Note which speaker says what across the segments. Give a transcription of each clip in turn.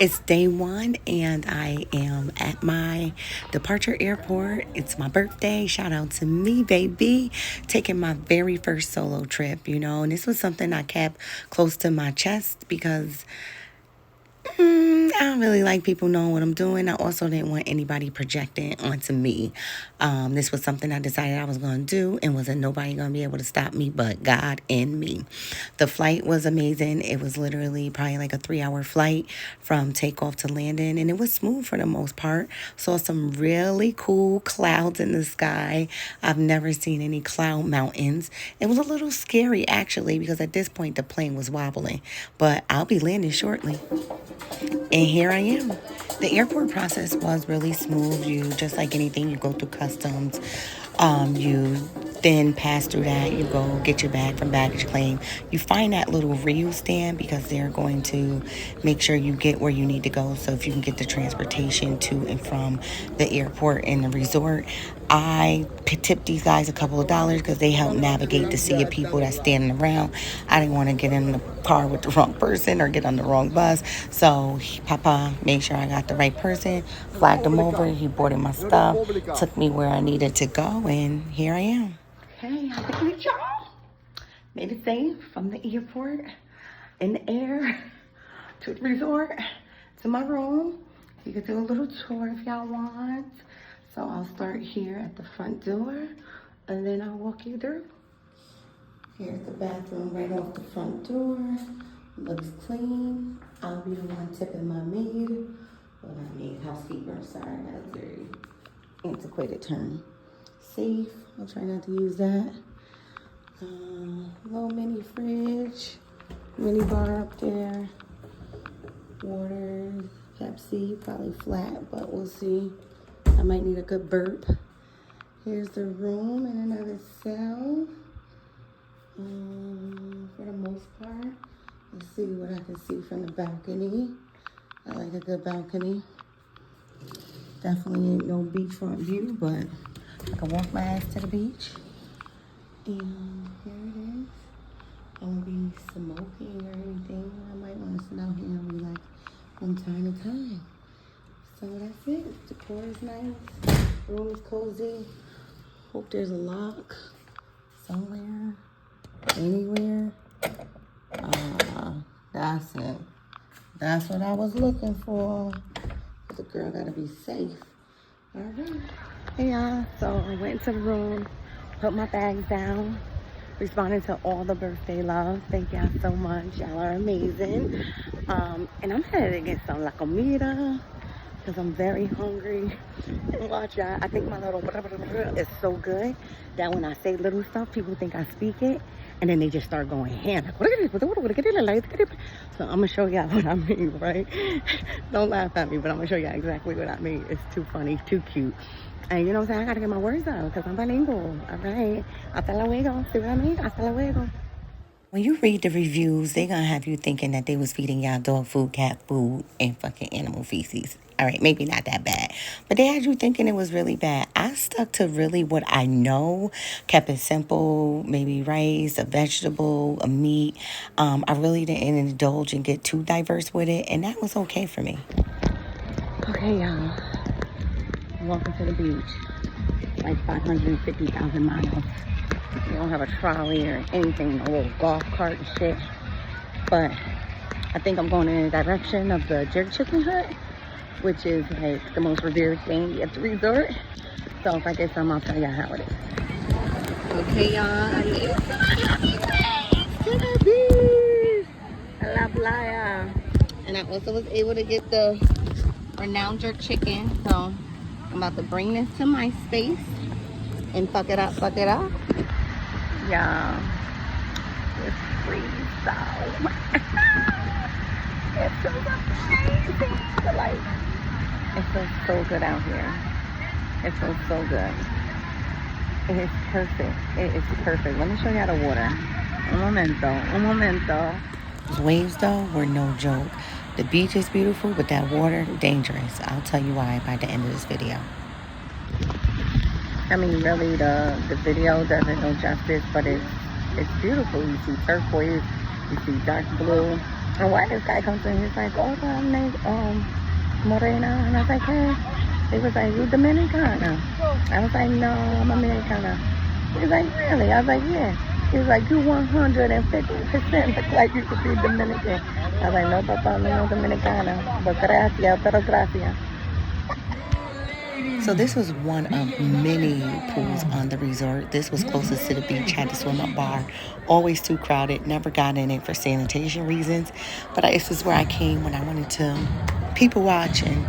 Speaker 1: It's day one, and I am at my departure airport. It's my birthday. Shout out to me, baby. Taking my very first solo trip, and this was something I kept close to my chest because I don't really like people knowing what I'm doing. I also didn't want anybody projecting onto me. This was something I decided I was going to do, and wasn't nobody going to be able to stop me but God and me. The flight was amazing. It was literally probably like a 3-hour flight from takeoff to landing, and it was smooth for the most part. Saw some really cool clouds in the sky. I've never seen any cloud mountains. It was a little scary, actually, because at this point the plane was wobbling, but I'll be landing shortly. And here I am. The airport process was really smooth. You, just like anything, you go through customs. You then pass through that. You go get your bag from baggage claim. You find that little reuse stand because they're going to make sure you get where you need to go. So if you can get the transportation to and from the airport and the resort. I tipped these guys a couple of dollars because they help navigate the sea of people that's standing around. I didn't want to get in the car with the wrong person or get on the wrong bus. So Papa made sure I got the right person, flagged him over. He boarded my stuff, took me where I needed to go, and here I am. Okay, I made it, y'all. Made it safe from the airport, in the air, to the resort, to my room. You can do a little tour if y'all want. So I'll start here at the front door, and then I'll walk you through. Here's the bathroom right off the front door. Looks clean. I'll be the one tipping my maid. Well, not maid, housekeeper. Sorry, that's a very antiquated term. Safe. I'll try not to use that. Little mini fridge. Mini bar up there. Water, Pepsi, probably flat, but we'll see. I might need a good burp. Here's the room and another cell. For the most part, let's see what I can see from the balcony. I like a good balcony. Definitely ain't no beachfront view, but I can walk my ass to the beach. And here it is. I won't be smoking or anything. I might want to sit out here and relax from time to time. So that's it. The decor is nice. The room is cozy. Hope there's a lock somewhere, anywhere. That's it. That's what I was looking for. The girl gotta be safe. All right. Hey y'all. So I went to the room, put my bags down, responded to all the birthday love. Thank y'all so much. Y'all are amazing. And I'm headed to get some la comida, because I'm very hungry. Watch y'all. I think my little is so good that when I say little stuff, people think I speak it, and then they just start going ham. So I'm gonna show y'all what I mean, right? Don't laugh at me, but I'm gonna show y'all exactly what I mean. It's too funny, too cute. And you know what I'm saying? I gotta get my words out because I'm bilingual. All right. Hasta luego. See what I mean? Hasta luego. When you read the reviews, they're going to have you thinking that they was feeding y'all dog food, cat food, and fucking animal feces. All right, maybe not that bad. But they had you thinking it was really bad. I stuck to really what I know, kept it simple, maybe rice, a vegetable, a meat. I really didn't indulge and get too diverse with it, and that was okay for me. Okay, y'all. Welcome to the beach. Like 550,000 miles. You don't have a trolley or anything, a little golf cart and shit. But I think I'm going in the direction of the jerk chicken hut, which is like the most revered thing at the resort. So if I get some, I'll tell y'all how it is. Okay, y'all, I made it to the beach. La playa. And I also was able to get the renowned jerk chicken. So I'm about to bring this to my space and fuck it up, fuck it up. Yeah, it's free, so it feels amazing. It feels so good out here. It feels so good. It is perfect. It is perfect. Let me show you the water. Un momento. Those waves, though, were no joke. The beach is beautiful, but that water, dangerous. I'll tell you why by the end of this video. I mean, really, the video doesn't do justice, but it's beautiful. You see turquoise, you see dark blue. And why this guy comes in, he's like, oh, Morena. And I was like, hey. He was like, you Dominicana? I was like, no, I'm Americana. He was like, really? I was like, yeah. He was like, you 150% look like you could be Dominican. I was like, no, papa, no Dominicana. But gracias, pero gracias. So this was one of many pools on the resort. This was closest to the beach, had the swim up bar. Always too crowded, never got in it for sanitation reasons. But this is where I came when I wanted to people watch and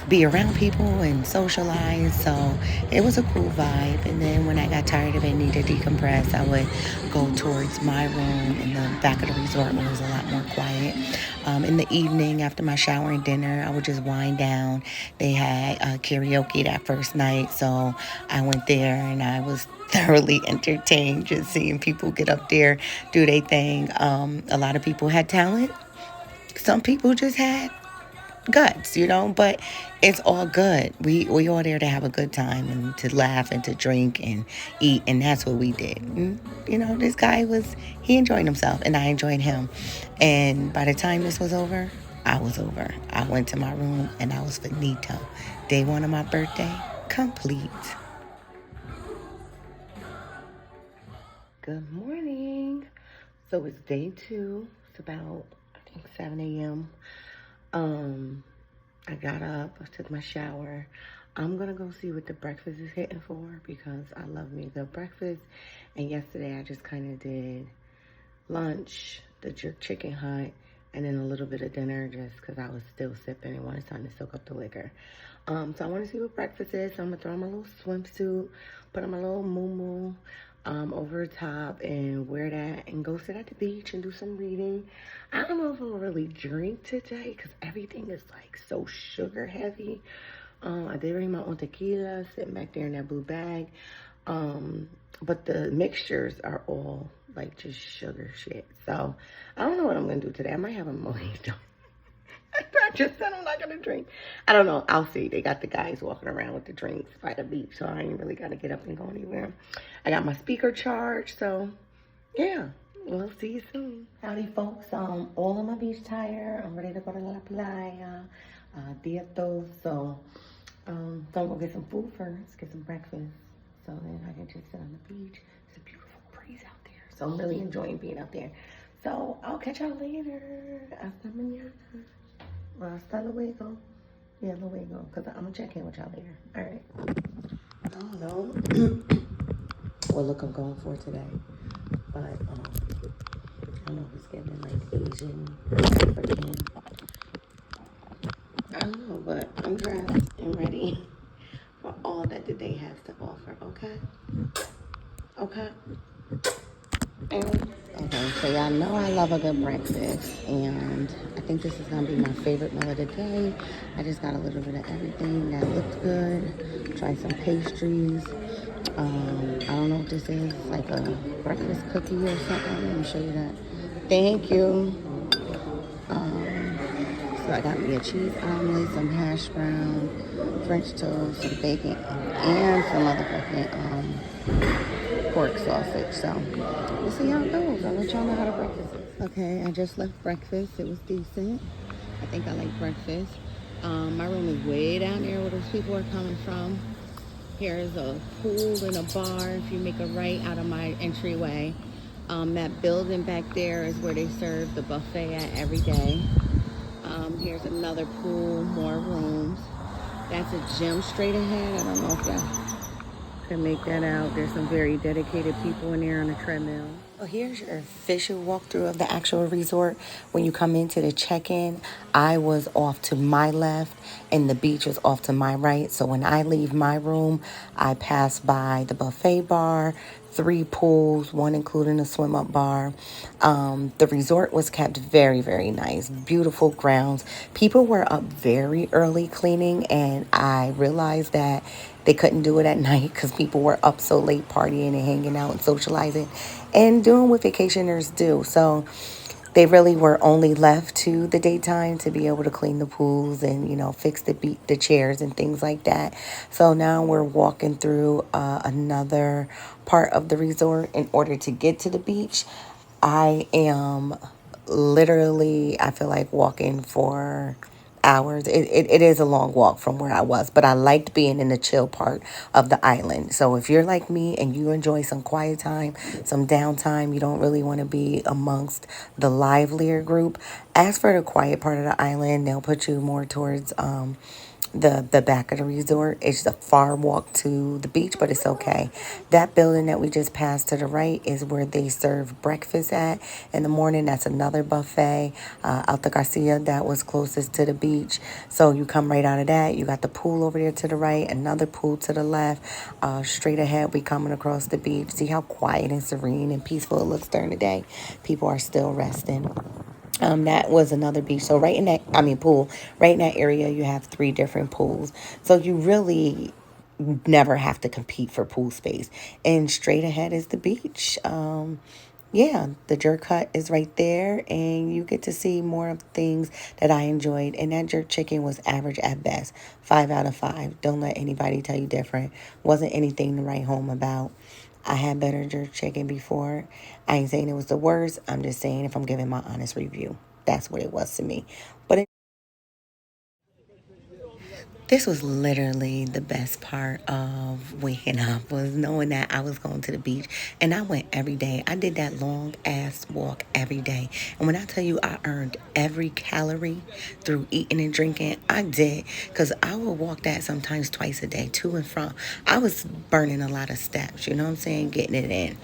Speaker 1: be around people and socialize. So it was a cool vibe. And then when I got tired of it, needed to decompress, I would go towards my room in the back of the resort where it was a lot more quiet. In the evening, after my shower and dinner, I would just wind down. They had karaoke that first night, so I went there and I was thoroughly entertained just seeing people get up there, do their thing. A lot of people had talent. Some people just had guts, but it's all good. We all there to have a good time and to laugh and to drink and eat, and that's what we did. And, this guy he enjoyed himself and I enjoyed him. And by the time this was over, I was over. I went to my room and I was finito. Day one of my birthday complete. Good morning. So it's day 2. It's about, I think, 7 a.m. I got up, I took my shower. I'm gonna go see what the breakfast is hitting for because I love me a good breakfast. And yesterday I just kind of did lunch, the jerk chicken hut, and then a little bit of dinner just because I was still sipping and wanted time to soak up the liquor. So I want to see what breakfast is. So I'm gonna throw on my little swimsuit, put on my little muumuu over the top and wear that and go sit at the beach and do some reading. I don't know if I'll really drink today because everything is like so sugar heavy. I did bring my own tequila sitting back there in that blue bag. But the mixtures are all like just sugar shit. So I don't know what I'm gonna do today. I might have a mojito. I just said I'm not gonna drink. I don't know. I'll see. They got the guys walking around with the drinks by the beach, so I ain't really gotta get up and go anywhere. I got my speaker charged, so yeah. We'll see you soon. Howdy, folks. All on my beach tire. I'm ready to go to La Playa. Dia dos. So, I'm gonna get some food first, get some breakfast, so then I can just sit on the beach. It's a beautiful breeze out there, so I'm really enjoying being out there. So I'll catch y'all later. Hasta mañana. Well, hasta luego. Yeah, luego, because I'm gonna check in with y'all later. All right. I don't know what look I'm going for today, but I don't know if it's giving like Asian, African. I don't know, but I'm dressed and ready for all that the day has to offer. Okay. Okay. Okay, so y'all know I love a good breakfast, and I think this is gonna be my favorite meal of the day. I just got a little bit of everything that looked good. Try some pastries. I don't know what this is, like a breakfast cookie or something. Let me show you that. Thank you. So I got me a cheese omelet, some hash brown, French toast, some bacon, and some motherfucking pork sausage. So we'll see how it goes. I'll let y'all know how the breakfast is. Okay, I just left breakfast. It was decent. I think I like breakfast. My room is way down there where those people are coming from. Here is a pool and a bar if you make a right out of my entryway. That building back there is where they serve the buffet at every day. Here's another pool, more rooms. That's a gym straight ahead. I don't know if y'all can make that out. There's some very dedicated people in there on the treadmill. Well, here's your official walkthrough of the actual resort. When you come into the check-in, I was off to my left and the beach was off to my right. So when I leave my room, I pass by the buffet bar, 3 pools, 1 including a swim-up bar. The resort was kept very, very nice. Beautiful grounds. People were up very early cleaning, and I realized that they couldn't do it at night because people were up so late partying and hanging out and socializing and doing what vacationers do. So they really were only left to the daytime to be able to clean the pools and, fix the chairs and things like that. So now we're walking through another part of the resort in order to get to the beach. I am literally, I feel like walking for hours. It is a long walk from where I was, but I liked being in the chill part of the island. So if you're like me and you enjoy some quiet time, some downtime, you don't really want to be amongst the livelier group, ask for the quiet part of the island. They'll put you more towards the back of the resort. It's a far walk to the beach, but it's okay. That building that we just passed to the right is where they serve breakfast at in the morning. That's another buffet. Alta Garcia, that was closest to the beach. So you come right out of that. You got the pool over there to the right, another pool to the left. Straight ahead, we coming across the beach. See how quiet and serene and peaceful it looks during the day. People are still resting. That was another beach. So right in that, pool, right in that area, you have 3 different pools. So you really never have to compete for pool space. And straight ahead is the beach. Yeah, the jerk hut is right there, and you get to see more of the things that I enjoyed. And that jerk chicken was average at best, 5 out of 5. Don't let anybody tell you different. Wasn't anything to write home about. I had better jerk chicken before. I ain't saying it was the worst. I'm just saying if I'm giving my honest review, that's what it was to me. But this was literally the best part of waking up, was knowing that I was going to the beach. And I went every day. I did that long ass walk every day. And when I tell you I earned every calorie through eating and drinking, I did. Because I would walk that sometimes twice a day, to and from. I was burning a lot of steps, you know what I'm saying? Getting it in.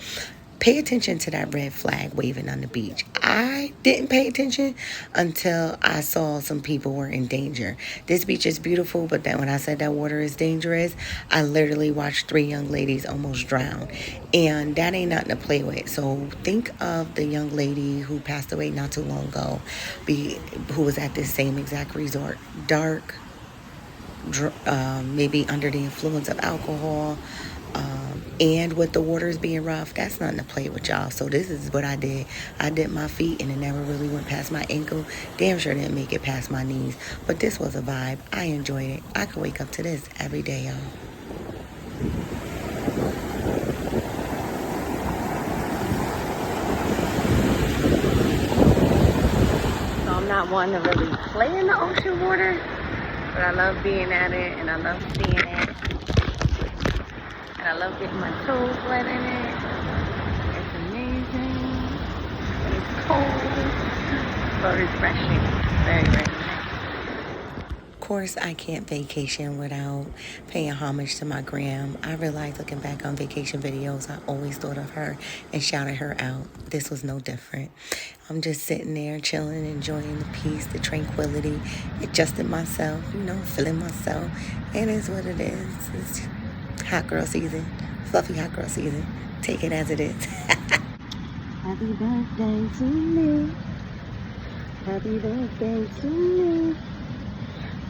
Speaker 1: Pay attention to that red flag waving on the beach. I didn't pay attention until I saw some people were in danger. This beach is beautiful, but then when I said that water is dangerous, I literally watched 3 young ladies almost drown. And that ain't nothing to play with. So think of the young lady who passed away not too long ago, who was at this same exact resort. Dark, maybe under the influence of alcohol, and with the waters being rough, that's nothing to play with, y'all. So this is what I did. I dipped my feet and it never really went past my ankle. Damn sure didn't make it past my knees. But this was a vibe. I enjoyed it. I could wake up to this every day, y'all. So I'm not one to really play in the ocean water, but I love being at it and I love seeing it. And I love getting my toes wet in it. It's amazing. It's cold. So refreshing. Very, very nice. Of course, I can't vacation without paying homage to my gram. I realized looking back on vacation videos, I always thought of her and shouted her out. This was no different. I'm just sitting there chilling, enjoying the peace, the tranquility, adjusting myself, feeling myself. And it's what it is. It's hot girl season, fluffy hot girl season. Take it as it is. Happy birthday to me. Happy birthday to me.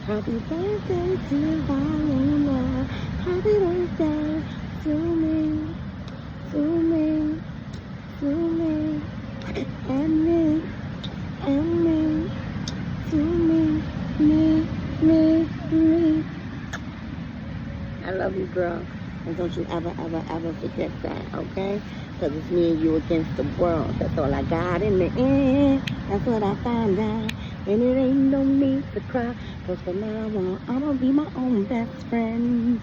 Speaker 1: Happy birthday to Viola. Happy birthday to me. To me. To me. And me. And me. To me. Me. I love you, girl. And don't you ever, ever, ever forget that, okay? Because it's me and you against the world. That's all I got in the end. That's what I found out. And it ain't no need to cry. Because from now on, I'm going to be my own best friend.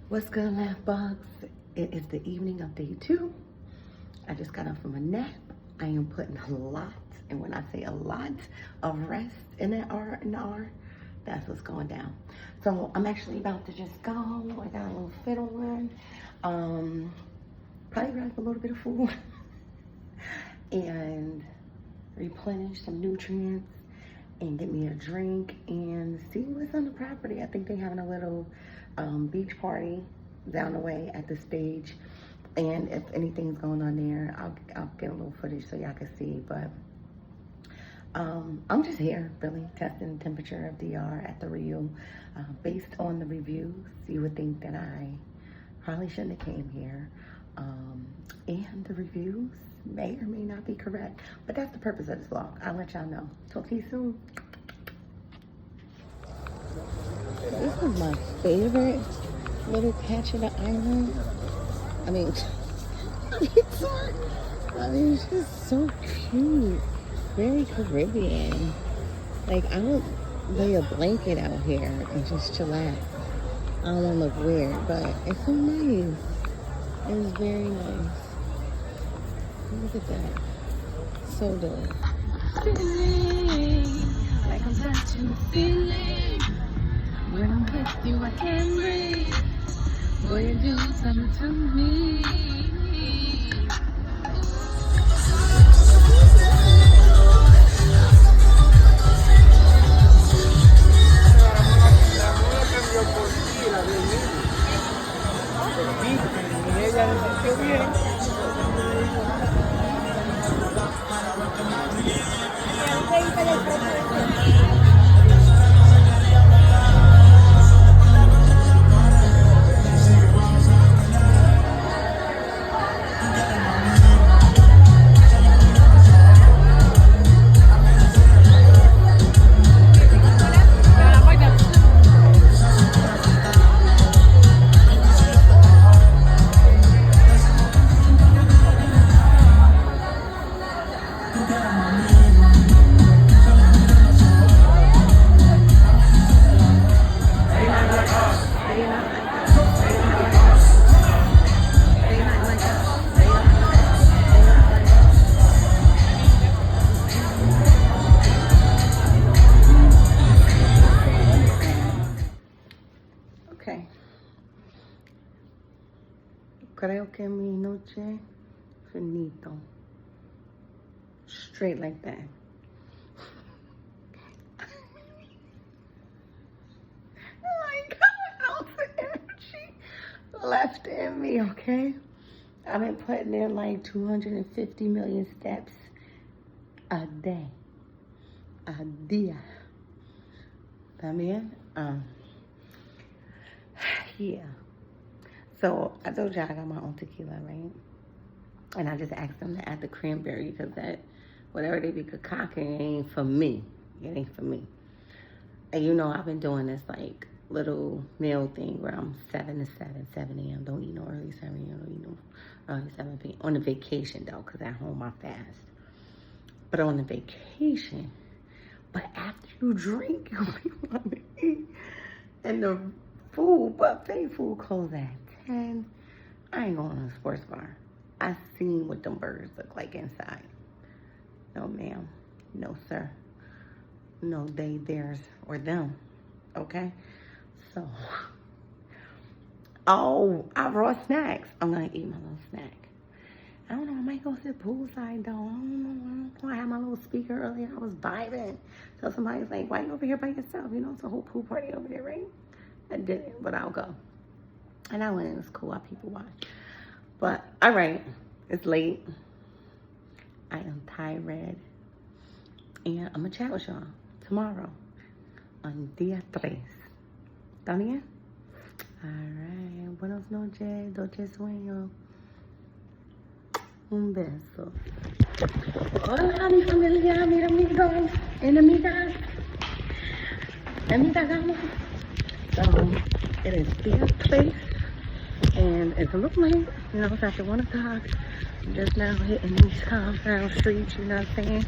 Speaker 1: What's good, laugh bugs? It is the evening of day 2. I just got up from a nap. I am putting a lot, and when I say a lot, of rest in that R&R. That's what's going down. So I'm actually about to just go. I got a little fit on. Probably grab a little bit of food and replenish some nutrients and get me a drink and see what's on the property. I think they're having a little beach party down the way at the stage. And if anything's going on there, I'll get a little footage so y'all can see. But I'm just here, really, testing the temperature of DR at the Rio. Based on the reviews, you would think that I probably shouldn't have came here. And the reviews may or may not be correct, but that's the purpose of this vlog. I'll let y'all know. Talk to you soon. This is my favorite little patch of the island. it's just so cute. Very Caribbean. Like, I would lay a blanket out here and just chillax. I don't want to look weird, but it's so nice. It's very nice. Look at that. So dope. Feeling like I'm touching the ceiling. When I'm with you, I can't breathe. Will you do something to me? Okay. Creo que mi noche finito. Straight like that. Like, ounce of energy left in me, okay? I've been putting in like 250 million steps a day. A dia. También? Yeah. So I told you I got my own tequila, right? And I just asked them to add the cranberry because that, whatever they be concocting, ain't for me. It ain't for me. And you know, I've been doing this like little meal thing where I'm 7 to 7 a.m. Don't eat no early 7 a.m. Don't eat no early 7 p.m. On a vacation though, because at home I fast. But on a vacation, but after you drink, you want to eat. And the food, buffet food closes at 10. I ain't going to a sports bar. I seen what them burgers look like inside. No, ma'am. No, sir. No, they, theirs, or them. Okay? So, I brought snacks. I'm going to eat my little snack. I don't know, I might go sit poolside though. I don't know. I had my little speaker earlier. I was vibing. So somebody's like, why you over here by yourself? You know, it's a whole pool party over there, right? I didn't, but I'll go. And I went, it was cool. I people watch. But, all right. It's late. I am tired. And I'm going to chat with y'all tomorrow on Día 3. ¿Está bien? All right. Buenas noches. Dulce sueño. Un beso. Hola, mi familia, mis amigos, enemigas. Amigos. So, it is Día 3. And it's a little late, you know, it's after 1 o'clock. I'm just now hitting these compound streets, you know what I'm saying?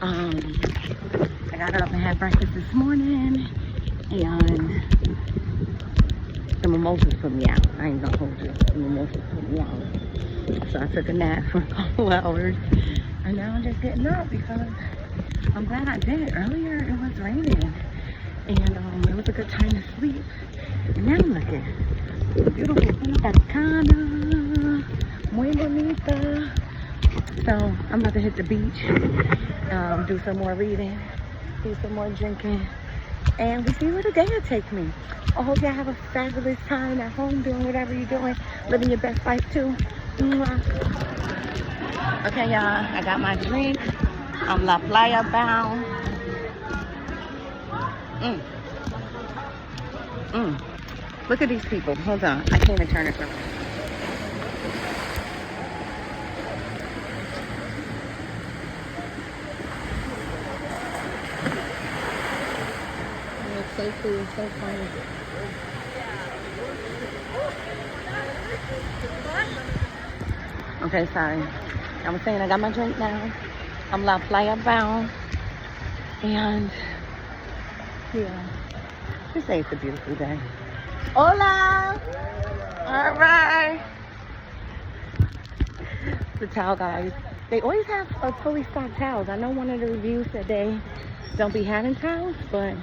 Speaker 1: I got up and had breakfast this morning, and the mimosas put me out. I ain't gonna hold you. The mimosas put me out. So I took a nap for a couple hours, and now I'm just getting up because I'm glad I did. Earlier it was raining, and it was a good time to sleep. And now look at beautiful Punta Cana, muy bonita. So I'm about to hit the beach, do some more reading, do some more drinking, and we see where the day will take me. I hope y'all have a fabulous time at home doing whatever you're doing, living your best life too. Mwah. Okay, y'all, I got my drink. I'm La Playa bound. Look at these people. Hold on. I can't even turn it around. It's so cool. So funny. Okay, sorry. I was saying I got my drink now. I'm La Playa bound. And Yeah. Just say it's a beautiful day. Hola! Alright. The towel guys. They always have a fully stocked towels. I know one of the reviews said they don't be having towels, but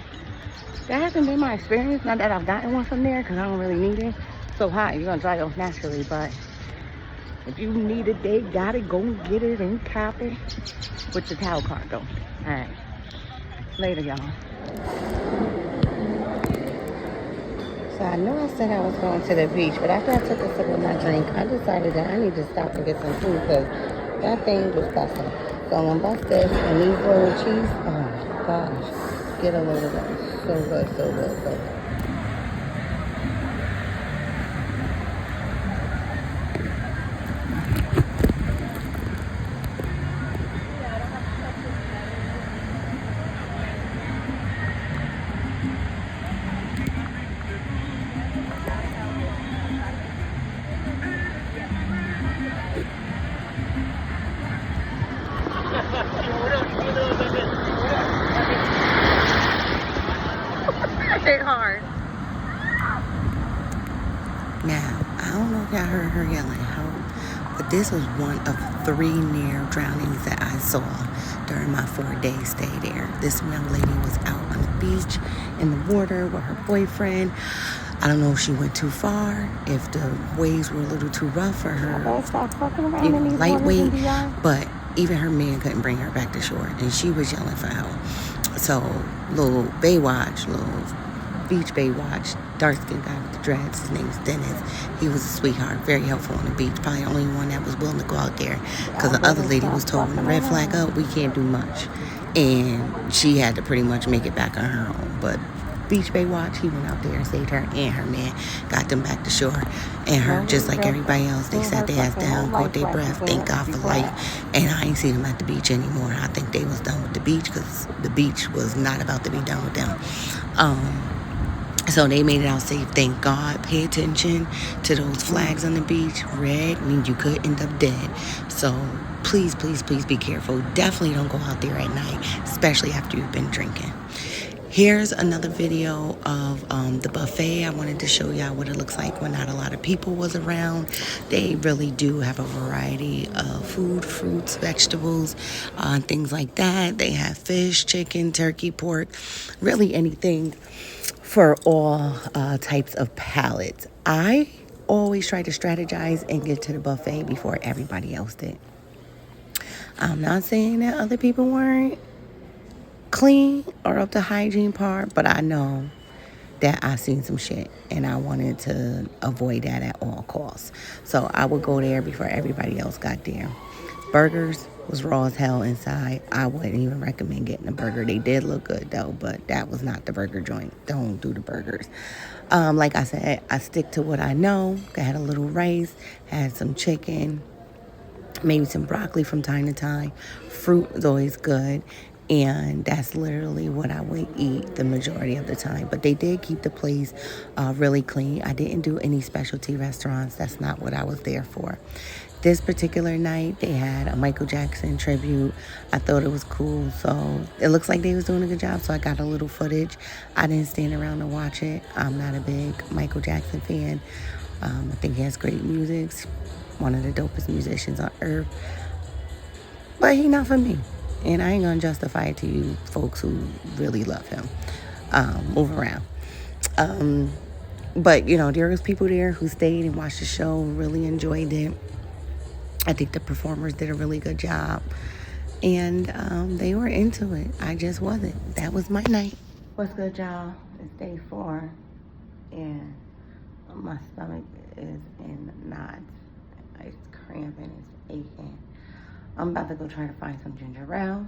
Speaker 1: that hasn't been my experience. Not that I've gotten one from there because I don't really need it. So hot, you're gonna dry off naturally, but if you need it, they got it. Go and get it and cop it with the towel cart though. Alright. Later, y'all. So I know I said I was going to the beach, but after I took a sip of my drink, I decided that I need to stop and get some food because that thing was busting. So I'm gonna bust this and these little cheese. Oh my gosh. Get a load of them. So good, so good, so good. Hard. Now, I don't know if y'all heard her yelling help, but this was one of 3 near drownings that I saw during my 4-day stay there. This young lady was out on the beach in the water with her boyfriend. I don't know if she went too far, if the waves were a little too rough for her lightweight, but even her man couldn't bring her back to shore, and she was yelling for help. So, little Baywatch, little beach Baywatch, dark-skinned guy with the dreads, his name is Dennis. He was a sweetheart, very helpful on the beach, probably the only one that was willing to go out there, because the other lady was told when the red flag up, we can't do much, and she had to pretty much make it back on her own. But Beach Baywatch, he went out there and saved her and her man, got them back to shore. And her, just like everybody else, they sat their ass down, caught their breath, thank God for life. And I ain't seen them at the beach anymore. I think they was done with the beach because the beach was not about to be done with them. So they made it out safe, thank God. Pay attention to those flags on the beach. Red means you could end up dead. So please, please, please be careful. Definitely don't go out there at night, especially after you've been drinking. Here's another video of the buffet. I wanted to show y'all what it looks like when not a lot of people was around. They really do have a variety of food, fruits, vegetables, things like that. They have fish, chicken, turkey, pork, really anything for all types of palates. I always try to strategize and get to the buffet before everybody else did. I'm not saying that other people weren't clean or up to hygiene part, but I know that I seen some shit and I wanted to avoid that at all costs. So I would go there before everybody else got there. Burgers was raw as hell inside. I wouldn't even recommend getting a burger. They did look good though, but that was not the burger joint. Don't do the burgers. Like I said, I stick to what I know. I had a little rice, had some chicken, maybe some broccoli from time to time. Fruit is always good. And that's literally what I would eat the majority of the time. But they did keep the place really clean. I didn't do any specialty restaurants. That's not what I was there for. This particular night, they had a Michael Jackson tribute. I thought it was cool. So it looks like they was doing a good job. So I got a little footage. I didn't stand around to watch it. I'm not a big Michael Jackson fan. I think he has great music. One of the dopest musicians on earth. But he not for me. And I ain't gonna justify it to you folks who really love him. Move around. But, you know, there was people there who stayed and watched the show, really enjoyed it. I think the performers did a really good job. And they were into it. I just wasn't. That was my night. What's good, y'all? It's day 4. And my stomach is in knots. It's cramping. It's aching. I'm about to go try to find some ginger ale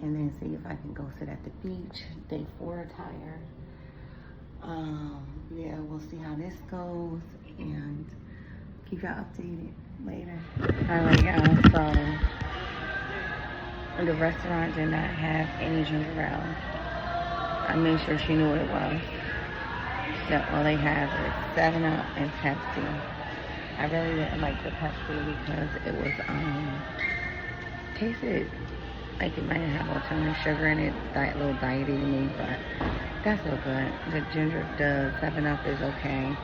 Speaker 1: and then see if I can go sit at the beach. Day 4 attire. Yeah, we'll see how this goes and keep y'all updated later. Alright, y'all, so the restaurant did not have any ginger ale. I made sure she knew what it was. So all they have is 7-Up and Pepsi. I really didn't like the Pepsi because it was tasted Like it might have all too much sugar in it, a little diety to me, but that's so good. The ginger, the 7-Up is okay.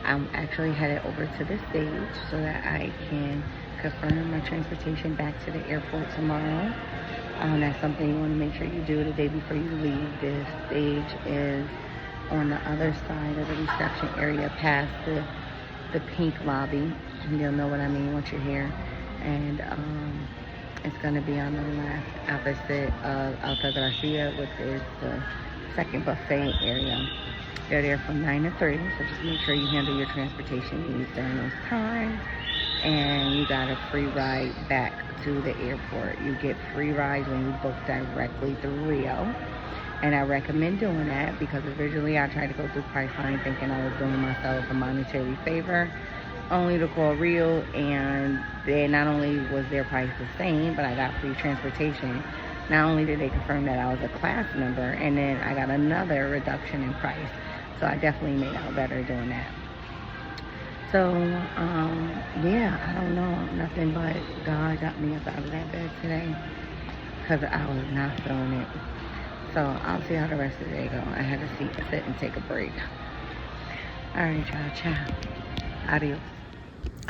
Speaker 1: I'm actually headed over to the stage so that I can confirm my transportation back to the airport tomorrow. That's something you want to make sure you do the day before you leave. The stage is on the other side of the reception area past the pink lobby. You'll know what I mean once you're here. And it's going to be on the left opposite of Alta Gracia, which is the second buffet area. They're there from 9 to 3, so just make sure you handle your transportation needs during those times. And you got a free ride back to the airport. You get free rides when you book directly through Rio. And I recommend doing that because originally I tried to go through Priceline thinking I was doing myself a monetary favor, only to call Rio, and they not only was their price the same, but I got free transportation. Not only did they confirm that I was a class member, and then I got another reduction in price. So I definitely made out better doing that. So, yeah, I don't know. Nothing but God got me up out of that bed today because I was not feeling it. So I'll see how the rest of the day go. I had to sit and take a break. All right, y'all. Ciao. Adios.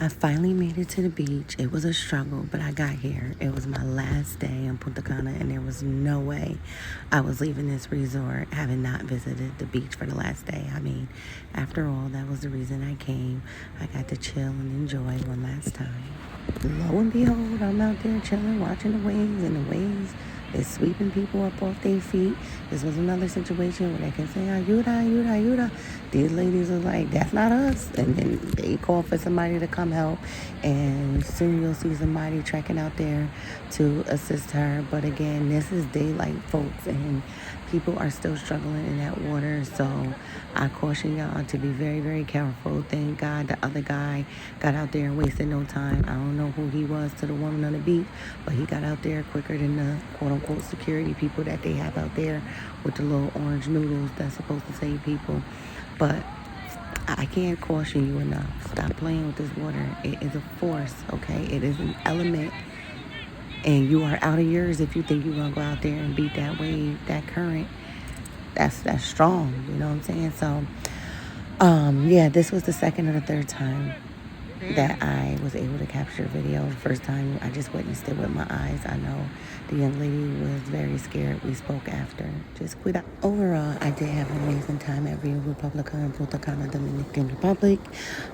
Speaker 1: I finally made it to the beach. It was a struggle, but I got here. It was my last day in Punta Cana, and there was no way I was leaving this resort having not visited the beach for the last day. I mean, after all, that was the reason I came. I got to chill and enjoy one last time. Lo and behold, I'm out there chilling, watching the waves, and the waves is sweeping people up off their feet. This was another situation where they can say, ayuda, ayuda, ayuda. These ladies are like, that's not us. And then they call for somebody to come help. And soon you'll see somebody trekking out there to assist her. But again, this is daylight, folks, and people are still struggling in that water. So I caution y'all to be very, very careful. Thank God the other guy got out there and wasted no time. I don't know who he was to the woman on the beach, but he got out there quicker than the quote-unquote security people that they have out there with the little orange noodles that's supposed to save people. But I can't caution you enough. Stop playing with this water. It is a force, okay? It is an element. And you are out of yours if you think you're going to go out there and beat that wave, that current. That's strong, you know what I'm saying? So, yeah, this was the second or the third time that I was able to capture video. The first time I just witnessed it with my eyes. I know the young lady was very scared. We spoke after. Just quit. Overall, I did have an amazing time at Republica-Punta, Dominican Republic.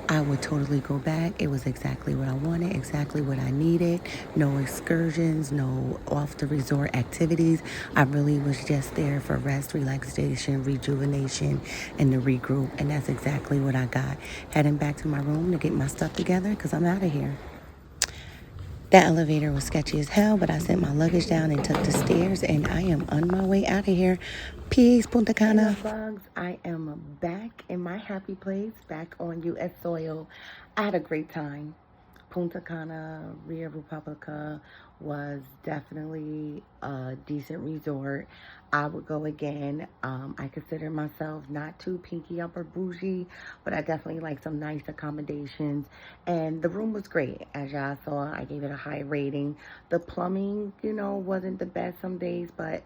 Speaker 1: I would totally go back. It was exactly what I wanted, exactly what I needed. No excursions, no off the resort activities. I really was just there for rest, relaxation, rejuvenation, and to regroup. And that's exactly what I got. Heading back to my room to get my stuff together because I'm out of here. That elevator was sketchy as hell, but I sent my luggage down and took the stairs, and I am on my way out of here. Peace, Punta Cana. Hey, bugs. I am back in my happy place, back on U.S. soil. I had a great time. Punta Cana, Rio Republica was definitely a decent resort. I would go again. I consider myself not too pinky up or bougie, but I definitely like some nice accommodations. And the room was great. As y'all saw, I gave it a high rating. The plumbing, wasn't the best some days, but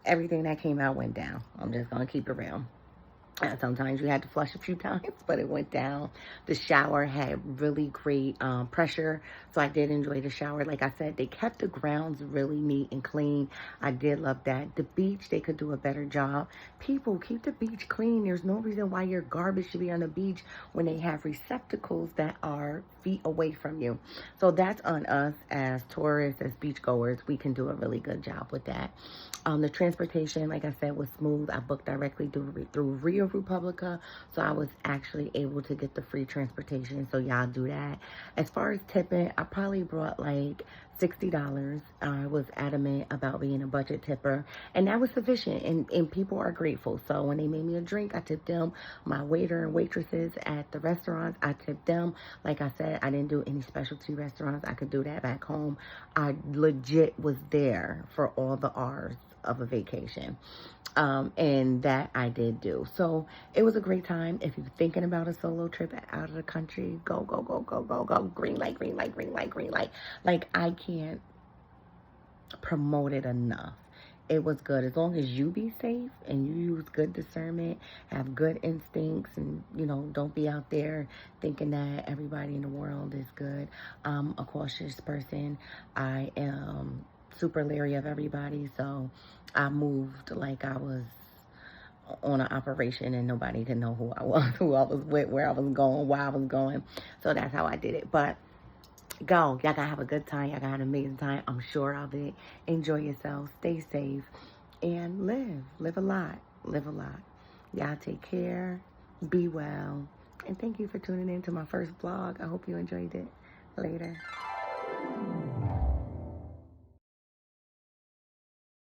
Speaker 1: everything that came out went down. I'm just going to keep it real. Sometimes you had to flush a few times, but it went down. The shower had really great pressure, so I did enjoy the shower. Like I said, they kept the grounds really neat and clean. I did love that. The beach, they could do a better job. People, keep the beach clean. There's no reason why your garbage should be on the beach when they have receptacles that are feet away from you. So that's on us as tourists, as beachgoers. We can do a really good job with that. The transportation, like I said, was smooth. I booked directly through Rio Republica, so I was actually able to get the free transportation. So y'all do that. As far as tipping, I probably brought like $60. I was adamant about being a budget tipper, and that was sufficient, and people are grateful. So when they made me a drink, I tipped them. My waiter and waitresses at the restaurants, I tipped them. Like I said, I didn't do any specialty restaurants. I could do that back home. I legit was there for all the R's of a vacation. And that I did do. So it was a great time. If you're thinking about a solo trip out of the country, go, go, go, go, go, go. Green light, green light, green light, green light. Like, I can't promoted enough. It was good. As long as you be safe and you use good discernment, have good instincts, and, you know, don't be out there thinking that everybody in the world is good. I'm a cautious person. I am super leery of everybody, so I moved like I was on an operation and nobody could know who I was, who I was with, where I was going, why I was going. So that's how I did it. But go. Y'all gotta have a good time. Y'all gotta have an amazing time. I'm sure of it. Enjoy yourself. Stay safe. And live. Live a lot. Live a lot. Y'all take care. Be well. And thank you for tuning in to my first vlog. I hope you enjoyed it. Later.